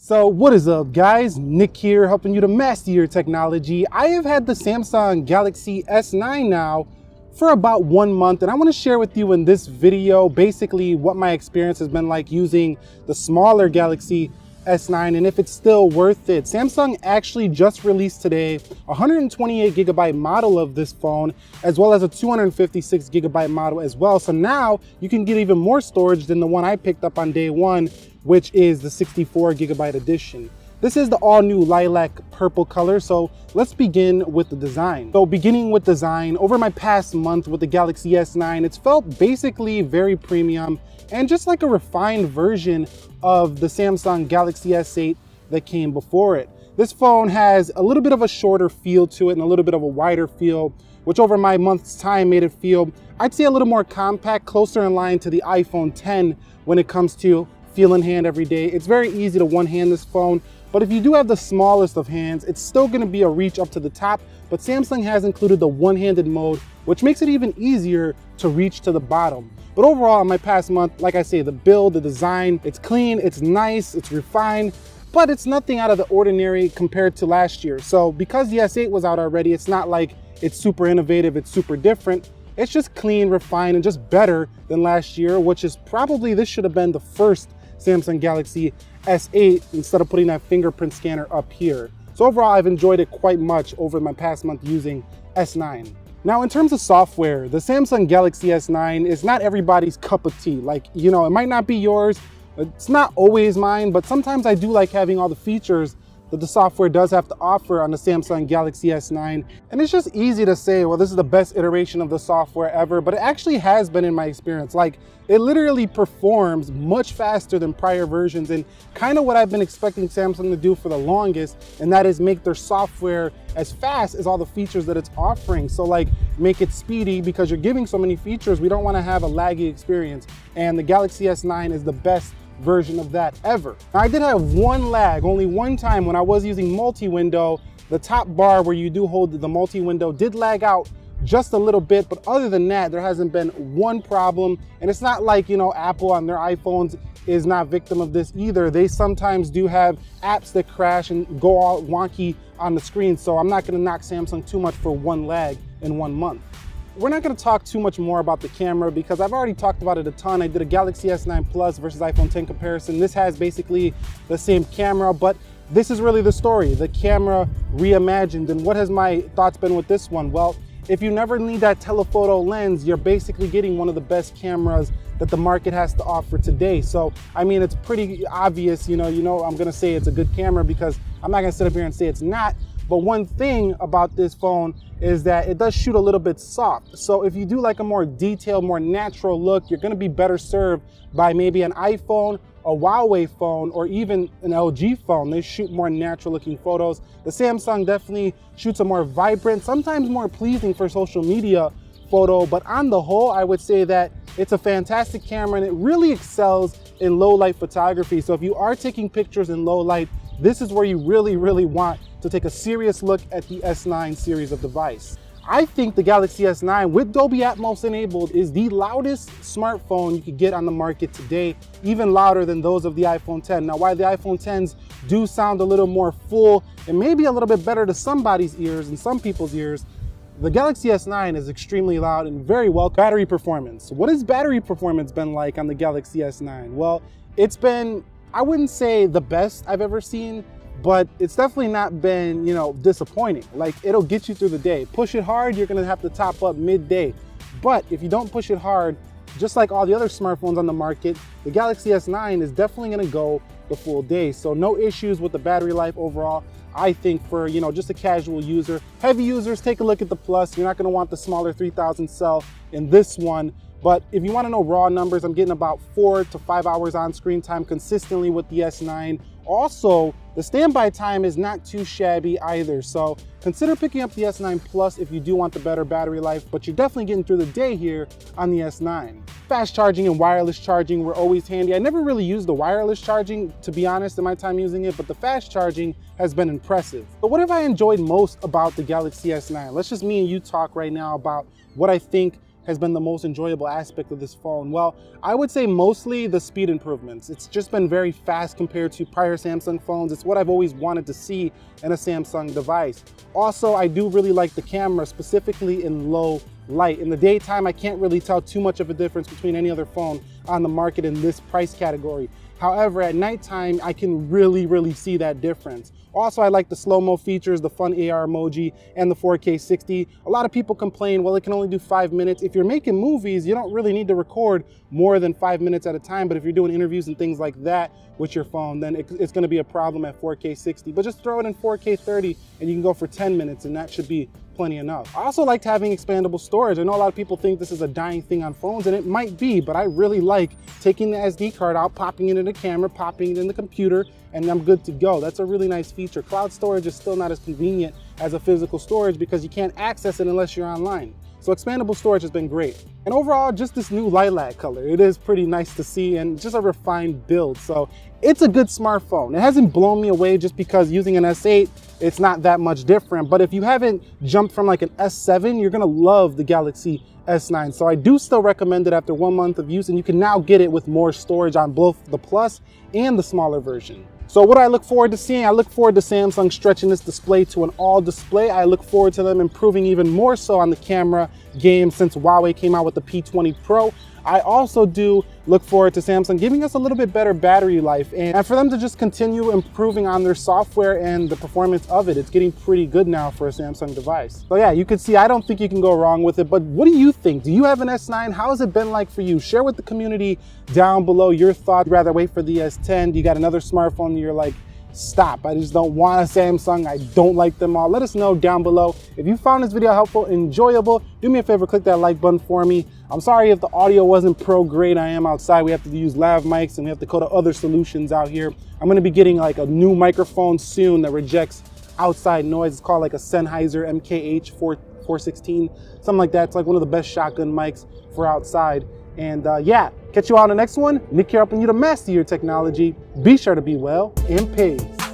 So what is up, guys? Nick here, helping you to master your technology. I have had the Samsung Galaxy S9 now for about 1 month, and I want to share with you in this video basically what my experience has been like using the smaller Galaxy S9 and if it's still worth it. Samsung actually just released today a 128GB model of this phone, as well as a 256GB model as well. So now you can get even more storage than the one I picked up on day one, which is the 64GB edition. This is the all new lilac purple color, so let's begin with the design. So beginning with design, over my past month with the Galaxy S9, it's felt basically very premium and just like a refined version of the Samsung Galaxy S8 that came before it. This phone has a little bit of a shorter feel to it and a little bit of a wider feel, which over my month's time made it feel, I'd say, a little more compact, closer in line to the iPhone 10 when it comes to feel in hand every day. It's very easy to one-hand this phone, but if you do have the smallest of hands, it's still gonna be a reach up to the top, but Samsung has included the one-handed mode, which makes it even easier to reach to the bottom. But overall, in my past month, like I say, the build, the design, it's clean, it's nice, it's refined, but it's nothing out of the ordinary compared to last year. So because the S8 was out already, it's not like it's super innovative, it's super different. It's just clean, refined, and just better than last year, which is probably, this should have been the first Samsung Galaxy S8 instead of putting that fingerprint scanner up here. So overall, I've enjoyed it quite much over my past month using S9. Now, in terms of software, the Samsung Galaxy S9 is not everybody's cup of tea. Like, you know, it might not be yours. It's not always mine, but sometimes I do like having all the features that the software does have to offer on the Samsung Galaxy S9. And it's just easy to say, well, this is the best iteration of the software ever, but it actually has been in my experience. Like, it literally performs much faster than prior versions and kind of what I've been expecting Samsung to do for the longest, and that is make their software as fast as all the features that it's offering. So like, make it speedy because you're giving so many features, we don't want to have a laggy experience. And the Galaxy S9 is the best version of that ever. Now, I did have one lag, only one time when I was using multi-window. The top bar where you do hold the multi-window did lag out just a little bit, but other than that, there hasn't been one problem. And it's not like, you know, Apple on their iPhones is not victim of this either. They sometimes do have apps that crash and go all wonky on the screen. So I'm not gonna knock Samsung too much for one lag in 1 month. We're not gonna talk too much more about the camera because I've already talked about it a ton. I did a Galaxy S9 Plus versus iPhone 10 comparison. This has basically the same camera, but this is really the story, the camera reimagined. And what has my thoughts been with this one? Well, if you never need that telephoto lens, you're basically getting one of the best cameras that the market has to offer today. So, I mean, it's pretty obvious, you know, I'm gonna say it's a good camera because I'm not gonna sit up here and say it's not. But one thing about this phone is that it does shoot a little bit soft. So if you do like a more detailed, more natural look, you're gonna be better served by maybe an iPhone, a Huawei phone, or even an LG phone. They shoot more natural looking photos. The Samsung definitely shoots a more vibrant, sometimes more pleasing for social media photo, but on the whole, I would say that it's a fantastic camera and it really excels in low light photography. So if you are taking pictures in low light, this is where you really want to take a serious look at the S9 series of device. I think the Galaxy S9 with Dolby Atmos enabled is the loudest smartphone you could get on the market today, even louder than those of the iPhone 10. Now, while the iPhone 10s do sound a little more full and maybe a little bit better to somebody's ears and some people's ears, the Galaxy S9 is extremely loud and very well. Battery performance. What has battery performance been like on the Galaxy S9? Well, it's been, I wouldn't say the best I've ever seen, but it's definitely not been, you know, disappointing. Like, it'll get you through the day. Push it hard, you're gonna have to top up midday. But if you don't push it hard, just like all the other smartphones on the market, the Galaxy S9 is definitely gonna go the full day. So no issues with the battery life overall. I think for, you know, just a casual user. Heavy users, take a look at the Plus. You're not gonna want the smaller 3000 cell in this one. But if you wanna know raw numbers, I'm getting about 4 to 5 hours on screen time consistently with the S9. Also, the standby time is not too shabby either. So consider picking up the S9 Plus if you do want the better battery life, but you're definitely getting through the day here on the S9. Fast charging and wireless charging were always handy. I never really used the wireless charging, to be honest, in my time using it, but the fast charging has been impressive. But what have I enjoyed most about the Galaxy S9? Let's just me and you talk right now about what I think has been the most enjoyable aspect of this phone? Well, I would say mostly the speed improvements. It's just been very fast compared to prior Samsung phones. It's what I've always wanted to see in a Samsung device. Also, I do really like the camera, specifically in low light. In the daytime, I can't really tell too much of a difference between any other phone on the market in this price category. However, at nighttime, I can really see that difference. Also, I like the slow-mo features, the fun AR emoji, and the 4K 60. A lot of people complain, well, it can only do 5 minutes. If you're making movies, you don't really need to record more than 5 minutes at a time. But if you're doing interviews and things like that with your phone, then it's gonna be a problem at 4K 60. But just throw it in 4K 30 and you can go for 10 minutes and that should be plenty enough. I also liked having expandable storage. I know a lot of people think this is a dying thing on phones, and it might be, but I really like taking the SD card out, popping it in the camera, popping it in the computer, and I'm good to go. That's a really nice feature. Cloud storage is still not as convenient as a physical storage because you can't access it unless you're online. So expandable storage has been great. And overall, just this new lilac color, it is pretty nice to see and just a refined build. So it's a good smartphone. It hasn't blown me away just because using an S8, it's not that much different. But if you haven't jumped from like an S7, you're gonna love the Galaxy S9. So I do still recommend it after 1 month of use, and you can now get it with more storage on both the Plus and the smaller version. So what do I look forward to seeing? I look forward to Samsung stretching this display to an all display. I look forward to them improving even more so on the camera game since Huawei came out with the P20 Pro. I also do look forward to Samsung giving us a little bit better battery life and for them to just continue improving on their software and the performance of it. It's getting pretty good now for a Samsung device. So yeah, you can see I don't think you can go wrong with it, but what do you think? Do you have an S9? How has it been like for you? Share with the community down below your thoughts. Rather wait for the S10? Do you got another smartphone and you're like, stop, I just don't want a Samsung, I don't like them all? Let us know down below. If you found this video helpful, enjoyable, do me a favor, click that like button for me. I'm sorry if the audio wasn't pro grade. I am outside, we have to use lav mics and we have to go to other solutions out here. I'm gonna be getting like a new microphone soon that rejects outside noise. It's called like a Sennheiser MKH 416, something like that. It's like one of the best shotgun mics for outside. And yeah, catch you on the next one. Nick here helping you to master your technology. Be sure to be well and peace.